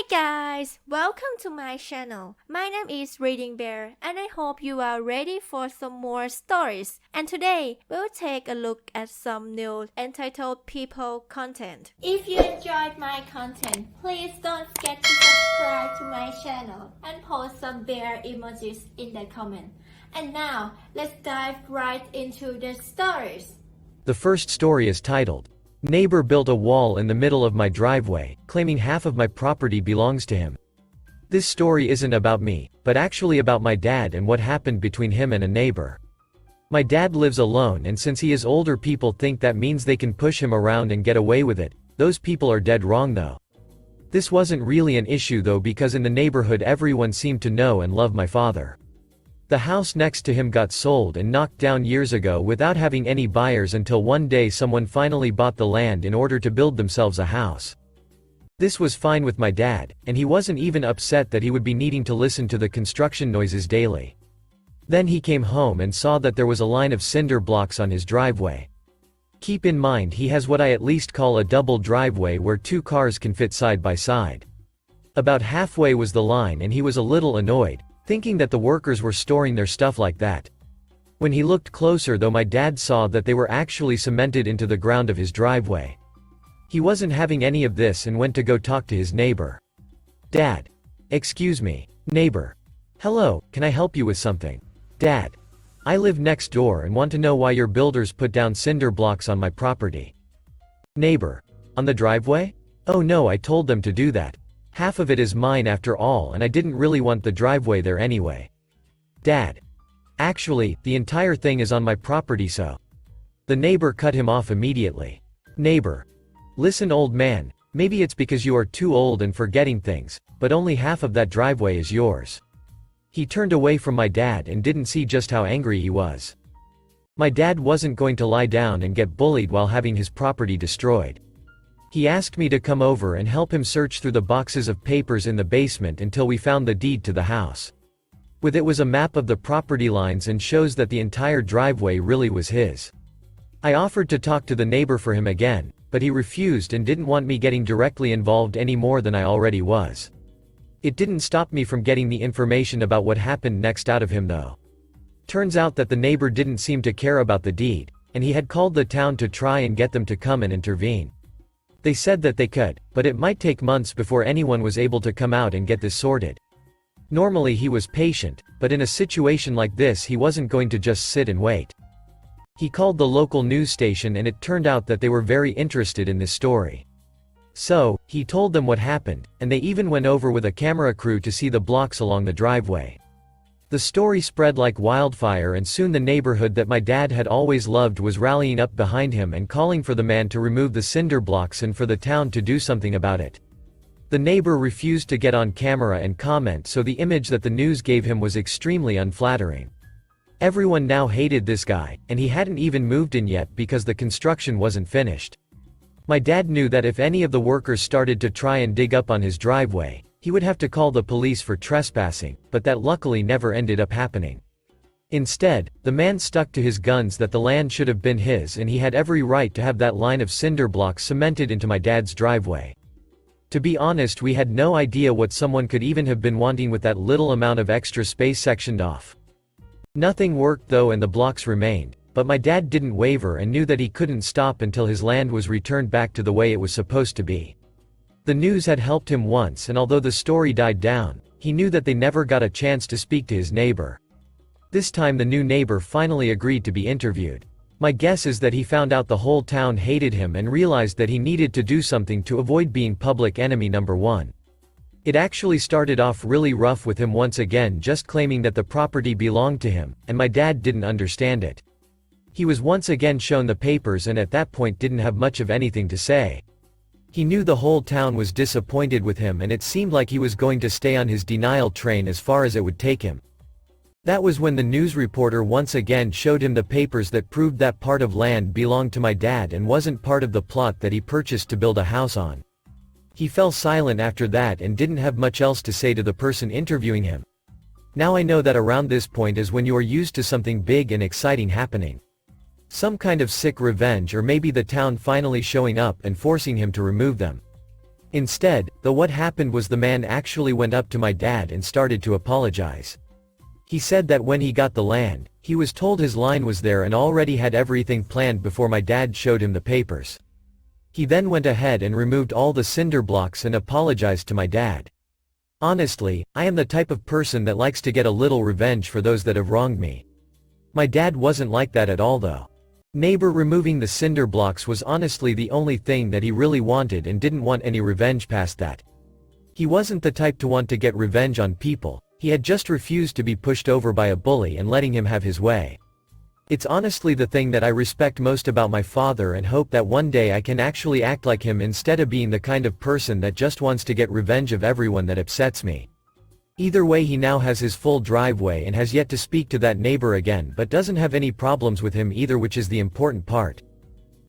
guys, welcome to my channel. My name is ReadingBear and I hope you are ready for some more stories. And today, we'll take a look at some new entitled people content. If you enjoyed my content, please don't forget to subscribe to my channel and post some bear emojis in the comment. And now, let's dive right into the stories. The first story is titled, "Neighbor built a wall in the middle of my driveway, claiming half of my property belongs to him." This story isn't about me, but actually about my dad and what happened between him and a neighbor. My dad lives alone, and since he is older, people think that means they can push him around and get away with it. Those people are dead wrong though. This wasn't really an issue though, because in the neighborhood everyone seemed to know and love my father. The house next to him got sold and knocked down years ago without having any buyers until one day someone finally bought the land in order to build themselves a house. This was fine with my dad, and he wasn't even upset that he would be needing to listen to the construction noises daily. Then he came home and saw that there was a line of cinder blocks on his driveway. Keep in mind, he has what I at least call a double driveway where two cars can fit side by side. About halfway was the line and he was a little annoyed, thinking that the workers were storing their stuff like that. When he looked closer though, my dad saw that they were actually cemented into the ground of his driveway. He wasn't having any of this and went to go talk to his neighbor. "Dad. Excuse me. Neighbor. Hello, can I help you with something? Dad. I live next door and want to know why your builders put down cinder blocks on my property." Neighbor. "On the driveway? Oh no, I told them to do that. Half of it is mine after all, and I didn't really want the driveway there anyway." Dad. "Actually, the entire thing is on my property, so." The neighbor cut him off immediately. Neighbor. "Listen, old man, maybe it's because you are too old and forgetting things, but only half of that driveway is yours." He turned away from my dad and didn't see just how angry he was. My dad wasn't going to lie down and get bullied while having his property destroyed. He asked me to come over and help him search through the boxes of papers in the basement until we found the deed to the house. With it was a map of the property lines and shows that the entire driveway really was his. I offered to talk to the neighbor for him again, but he refused and didn't want me getting directly involved any more than I already was. It didn't stop me from getting the information about what happened next out of him though. Turns out that the neighbor didn't seem to care about the deed, and he had called the town to try and get them to come and intervene. They said that they could, but it might take months before anyone was able to come out and get this sorted. Normally he was patient, but in a situation like this he wasn't going to just sit and wait. He called the local news station and it turned out that they were very interested in this story. So, he told them what happened, and they even went over with a camera crew to see the blocks along the driveway. The story spread like wildfire, and soon the neighborhood that my dad had always loved was rallying up behind him and calling for the man to remove the cinder blocks and for the town to do something about it. The neighbor refused to get on camera and comment, so the image that the news gave him was extremely unflattering. Everyone now hated this guy, and he hadn't even moved in yet because the construction wasn't finished. My dad knew that if any of the workers started to try and dig up on his driveway, he would have to call the police for trespassing, but that luckily never ended up happening. Instead, the man stuck to his guns that the land should have been his and he had every right to have that line of cinder blocks cemented into my dad's driveway. To be honest, we had no idea what someone could even have been wanting with that little amount of extra space sectioned off. Nothing worked though, and the blocks remained, but my dad didn't waver and knew that he couldn't stop until his land was returned back to the way it was supposed to be. The news had helped him once, and although the story died down, he knew that they never got a chance to speak to his neighbor. This time the new neighbor finally agreed to be interviewed. My guess is that he found out the whole town hated him and realized that he needed to do something to avoid being public enemy number one. It actually started off really rough with him once again just claiming that the property belonged to him, and my dad didn't understand it. He was once again shown the papers and at that point didn't have much of anything to say. He knew the whole town was disappointed with him, and it seemed like he was going to stay on his denial train as far as it would take him. That was when the news reporter once again showed him the papers that proved that part of land belonged to my dad and wasn't part of the plot that he purchased to build a house on. He fell silent after that and didn't have much else to say to the person interviewing him. Now I know that around this point is when you are used to something big and exciting happening. Some kind of sick revenge, or maybe the town finally showing up and forcing him to remove them. Instead, though, what happened was the man actually went up to my dad and started to apologize. He said that when he got the land, he was told his line was there and already had everything planned before my dad showed him the papers. He then went ahead and removed all the cinder blocks and apologized to my dad. Honestly, I am the type of person that likes to get a little revenge for those that have wronged me. My dad wasn't like that at all though. Neighbor removing the cinder blocks was honestly the only thing that he really wanted and didn't want any revenge past that. He wasn't the type to want to get revenge on people, he had just refused to be pushed over by a bully and letting him have his way. It's honestly the thing that I respect most about my father and hope that one day I can actually act like him instead of being the kind of person that just wants to get revenge of everyone that upsets me. Either way, he now has his full driveway and has yet to speak to that neighbor again, but doesn't have any problems with him either, which is the important part.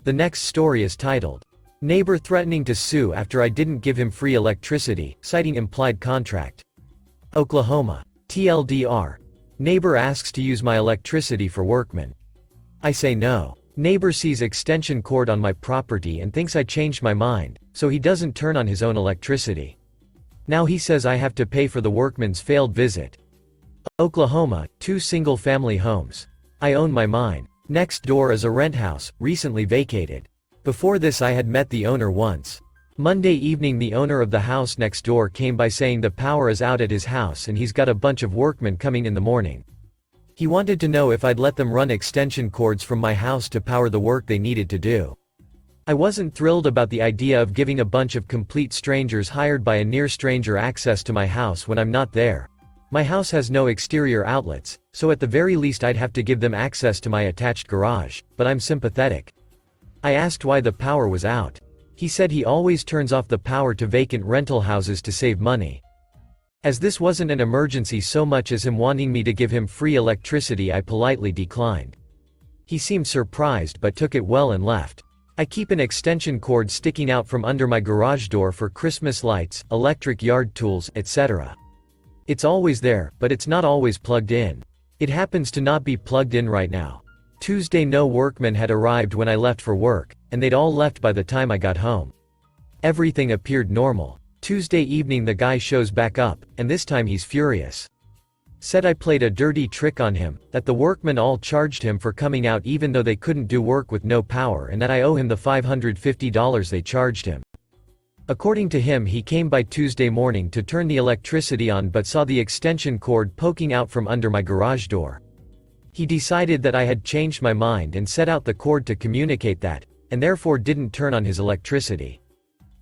The next story is titled, Neighbor Threatening to Sue After I Didn't Give Him Free Electricity, Citing Implied Contract. Oklahoma. TLDR. Neighbor asks to use my electricity for workmen. I say no. Neighbor sees extension cord on my property and thinks I changed my mind, so he doesn't turn on his own electricity. Now he says I have to pay for the workman's failed visit. Oklahoma, 2 single-family homes. I own mine. Next door is a rent house, recently vacated. Before this I had met the owner once. Monday evening the owner of the house next door came by saying the power is out at his house and he's got a bunch of workmen coming in the morning. He wanted to know if I'd let them run extension cords from my house to power the work they needed to do. I wasn't thrilled about the idea of giving a bunch of complete strangers hired by a near stranger access to my house when I'm not there. My house has no exterior outlets, so at the very least I'd have to give them access to my attached garage, but I'm sympathetic. I asked why the power was out. He said he always turns off the power to vacant rental houses to save money. As this wasn't an emergency so much as him wanting me to give him free electricity, I politely declined. He seemed surprised but took it well and left. I keep an extension cord sticking out from under my garage door for Christmas lights, electric yard tools, etc. It's always there, but it's not always plugged in. It happens to not be plugged in right now. Tuesday no workmen had arrived when I left for work, and they'd all left by the time I got home. Everything appeared normal. Tuesday evening the guy shows back up, and this time he's furious. Said I played a dirty trick on him, that the workmen all charged him for coming out even though they couldn't do work with no power, and that I owe him the $550 they charged him. According to him, he came by Tuesday morning to turn the electricity on but saw the extension cord poking out from under my garage door. He decided that I had changed my mind and set out the cord to communicate that, and therefore didn't turn on his electricity.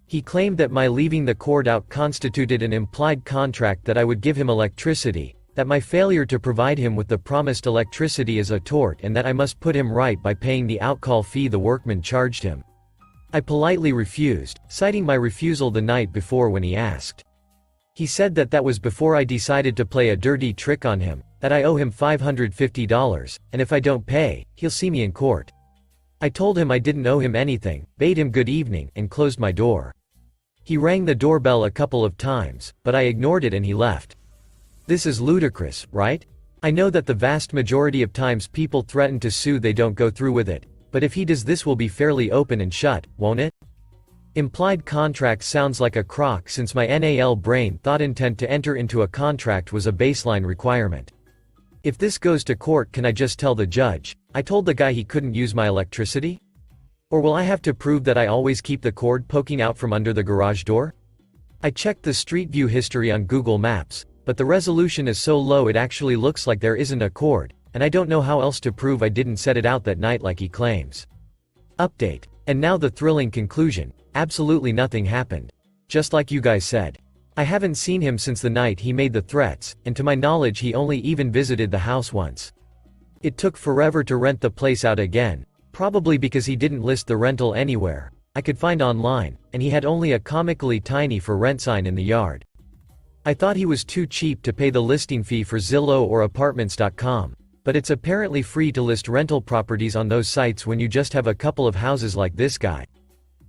He claimed that my leaving the cord out constituted an implied contract that I would give him electricity, that my failure to provide him with the promised electricity is a tort and that I must put him right by paying the outcall fee the workman charged him. I politely refused, citing my refusal the night before when he asked. He said that that was before I decided to play a dirty trick on him, that I owe him $550, and if I don't pay, he'll see me in court. I told him I didn't owe him anything, bade him good evening, and closed my door. He rang the doorbell a couple of times, but I ignored it and he left. This is ludicrous, right? I know that the vast majority of times people threaten to sue they don't go through with it, but if he does this will be fairly open and shut, won't it? Implied contract sounds like a crock since my NAL brain thought intent to enter into a contract was a baseline requirement. If this goes to court, can I just tell the judge, I told the guy he couldn't use my electricity? Or will I have to prove that I always keep the cord poking out from under the garage door? I checked the street view history on Google Maps, but the resolution is so low it actually looks like there isn't a cord, and I don't know how else to prove I didn't set it out that night like he claims. Update. And now the thrilling conclusion. Absolutely nothing happened. Just like you guys said. I haven't seen him since the night he made the threats, and to my knowledge he only even visited the house once. It took forever to rent the place out again, probably because he didn't list the rental anywhere I could find online, and he had only a comically tiny for rent sign in the yard. I thought he was too cheap to pay the listing fee for Zillow or Apartments.com, but it's apparently free to list rental properties on those sites when you just have a couple of houses like this guy.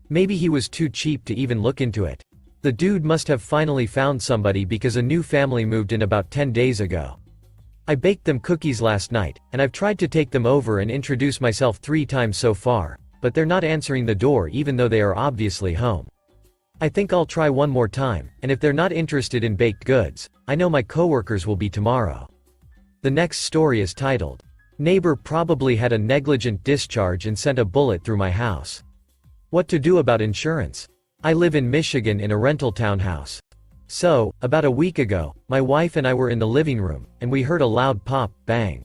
Maybe he was too cheap to even look into it. The dude must have finally found somebody because a new family moved in about 10 days ago. I baked them cookies last night, and I've tried to take them over and introduce myself 3 times so far, but they're not answering the door even though they are obviously home. I think I'll try one more time, and if they're not interested in baked goods, I know my coworkers will be tomorrow. The next story is titled, Neighbor probably had a negligent discharge and sent a bullet through my house. What to do about insurance? I live in Michigan in a rental townhouse. So, about a week ago, my wife and I were in the living room, and we heard a loud pop, bang.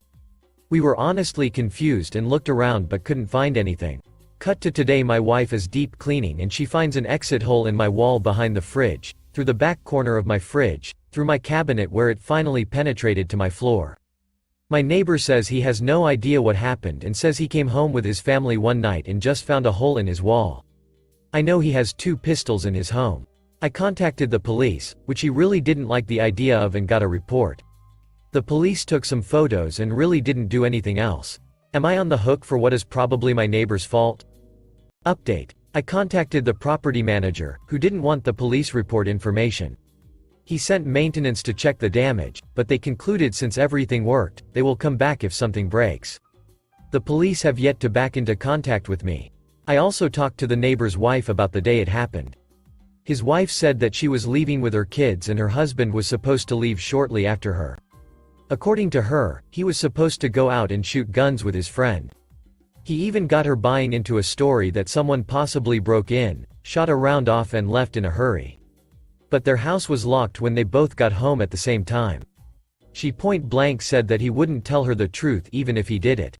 We were honestly confused and looked around but couldn't find anything. Cut to today, my wife is deep cleaning and she finds an exit hole in my wall behind the fridge, through the back corner of my fridge, through my cabinet where it finally penetrated to my floor. My neighbor says he has no idea what happened and says he came home with his family one night and just found a hole in his wall. I know he has 2 pistols in his home. I contacted the police, which he really didn't like the idea of, and got a report. The police took some photos and really didn't do anything else. Am I on the hook for what is probably my neighbor's fault? Update. I contacted the property manager, who didn't want the police report information. He sent maintenance to check the damage, but they concluded since everything worked, they will come back if something breaks. The police have yet to back into contact with me. I also talked to the neighbor's wife about the day it happened. His wife said that she was leaving with her kids and her husband was supposed to leave shortly after her. According to her, he was supposed to go out and shoot guns with his friend. He even got her buying into a story that someone possibly broke in, shot a round off and left in a hurry. But their house was locked when they both got home at the same time. She point blank said that he wouldn't tell her the truth even if he did it.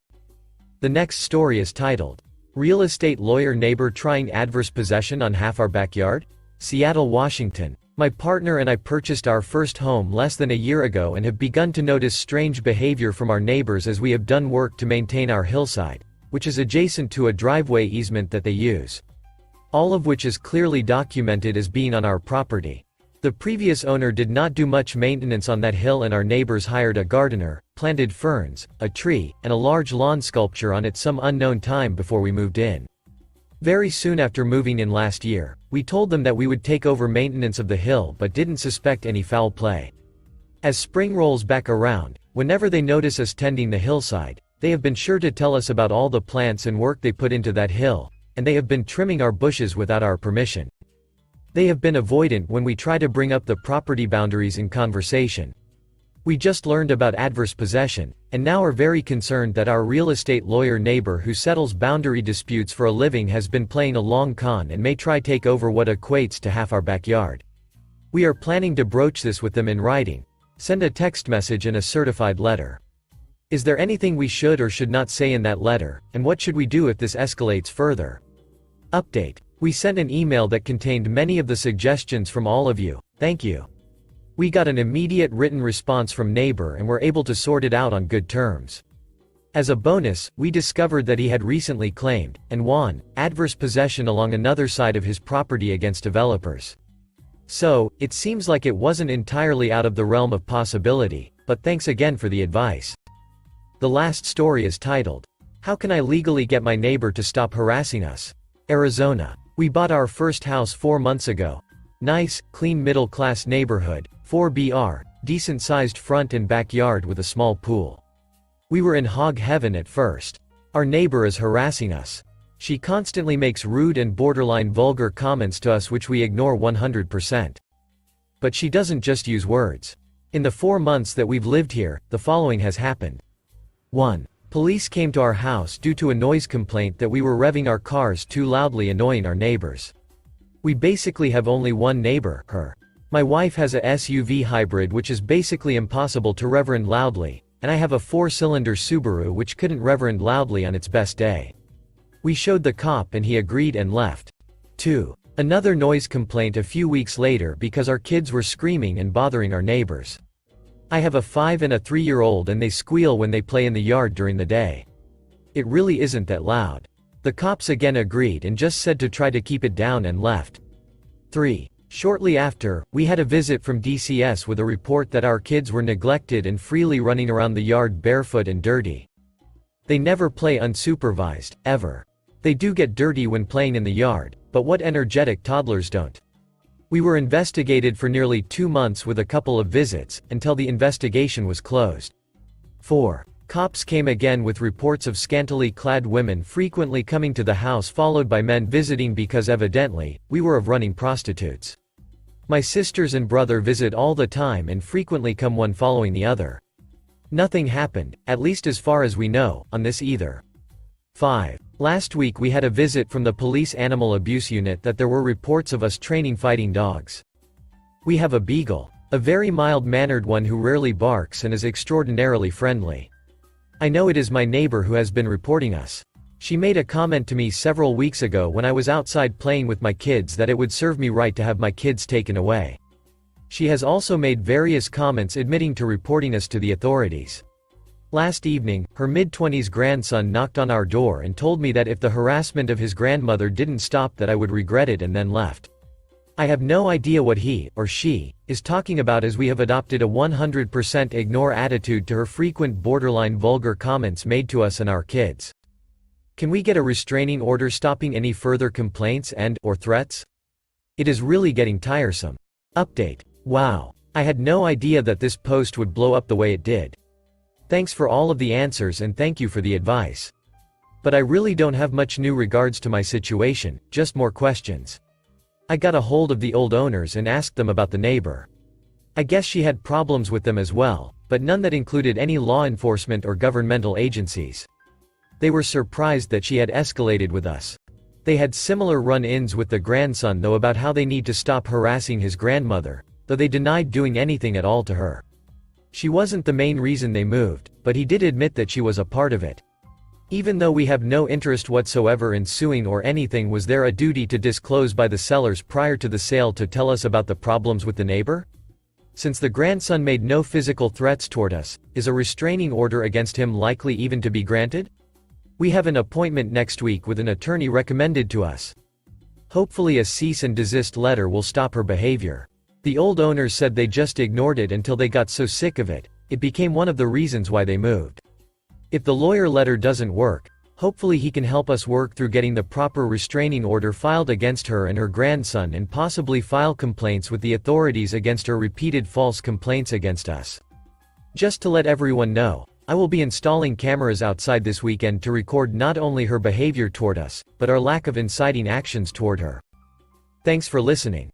The next story is titled, Real Estate Lawyer Neighbor Trying Adverse Possession on Half Our Backyard? Seattle, Washington. My partner and I purchased our first home less than a year ago and have begun to notice strange behavior from our neighbors as we have done work to maintain our hillside, which is adjacent to a driveway easement that they use. All of which is clearly documented as being on our property. The previous owner did not do much maintenance on that hill and our neighbors hired a gardener, planted ferns, a tree, and a large lawn sculpture on it some unknown time before we moved in. Very soon after moving in last year, we told them that we would take over maintenance of the hill but didn't suspect any foul play. As spring rolls back around, whenever they notice us tending the hillside, they have been sure to tell us about all the plants and work they put into that hill, and they have been trimming our bushes without our permission. They have been avoidant when we try to bring up the property boundaries in conversation. We just learned about adverse possession, and now are very concerned that our real estate lawyer neighbor who settles boundary disputes for a living has been playing a long con and may try take over what equates to half our backyard. We are planning to broach this with them in writing, send a text message and a certified letter. Is there anything we should or should not say in that letter, and what should we do if this escalates further? Update. We sent an email that contained many of the suggestions from all of you, thank you. We got an immediate written response from neighbor and were able to sort it out on good terms. As a bonus, we discovered that he had recently claimed, and won, adverse possession along another side of his property against developers. So, it seems like it wasn't entirely out of the realm of possibility, but thanks again for the advice. The last story is titled, How Can I Legally Get My Neighbor to Stop Harassing Us? Arizona. We bought our first house 4 months ago. Nice, clean middle-class neighborhood, 4BR, decent-sized front and backyard with a small pool. We were in hog heaven at first. Our neighbor is harassing us. She constantly makes rude and borderline vulgar comments to us which we ignore 100%. But she doesn't just use words. In the 4 months that we've lived here, the following has happened. 1. Police came to our house due to a noise complaint that we were revving our cars too loudly, annoying our neighbors. We basically have only one neighbor, her. My wife has a SUV hybrid which is basically impossible to reverend loudly, and I have a 4-cylinder Subaru which couldn't reverend loudly on its best day. We showed the cop and he agreed and left. 2. Another noise complaint a few weeks later because our kids were screaming and bothering our neighbors. I have a 5 and a 3-year-old and they squeal when they play in the yard during the day. It really isn't that loud. The cops again agreed and just said to try to keep it down and left. 3. Shortly after, we had a visit from DCS with a report that our kids were neglected and freely running around the yard barefoot and dirty. They never play unsupervised, ever. They do get dirty when playing in the yard, but what energetic toddlers don't? We were investigated for nearly 2 months with a couple of visits, until the investigation was closed. 4. Cops came again with reports of scantily clad women frequently coming to the house, followed by men visiting because evidently, we were of running prostitutes. My sisters and brother visit all the time and frequently come one following the other. Nothing happened, at least as far as we know, on this either. 5. Last week we had a visit from the police animal abuse unit that there were reports of us training fighting dogs. We have a beagle. A very mild-mannered one who rarely barks and is extraordinarily friendly. I know it is my neighbor who has been reporting us. She made a comment to me several weeks ago when I was outside playing with my kids that it would serve me right to have my kids taken away. She has also made various comments admitting to reporting us to the authorities. Last evening, her mid-20s grandson knocked on our door and told me that if the harassment of his grandmother didn't stop that I would regret it, and then left. I have no idea what he, or she, is talking about, as we have adopted a 100% ignore attitude to her frequent borderline vulgar comments made to us and our kids. Can we get a restraining order stopping any further complaints and/or threats? It is really getting tiresome. Update. Wow. I had no idea that this post would blow up the way it did. Thanks for all of the answers and thank you for the advice. But I really don't have much new regards to my situation, just more questions. I got a hold of the old owners and asked them about the neighbor. I guess she had problems with them as well, but none that included any law enforcement or governmental agencies. They were surprised that she had escalated with us. They had similar run-ins with the grandson though about how they need to stop harassing his grandmother, though they denied doing anything at all to her. She wasn't the main reason they moved, but he did admit that she was a part of it. Even though we have no interest whatsoever in suing or anything, was there a duty to disclose by the sellers prior to the sale to tell us about the problems with the neighbor? Since the grandson made no physical threats toward us, is a restraining order against him likely even to be granted? We have an appointment next week with an attorney recommended to us. Hopefully a cease and desist letter will stop her behavior. The old owners said they just ignored it until they got so sick of it, it became one of the reasons why they moved. If the lawyer letter doesn't work, hopefully he can help us work through getting the proper restraining order filed against her and her grandson, and possibly file complaints with the authorities against her repeated false complaints against us. Just to let everyone know, I will be installing cameras outside this weekend to record not only her behavior toward us, but our lack of inciting actions toward her. Thanks for listening.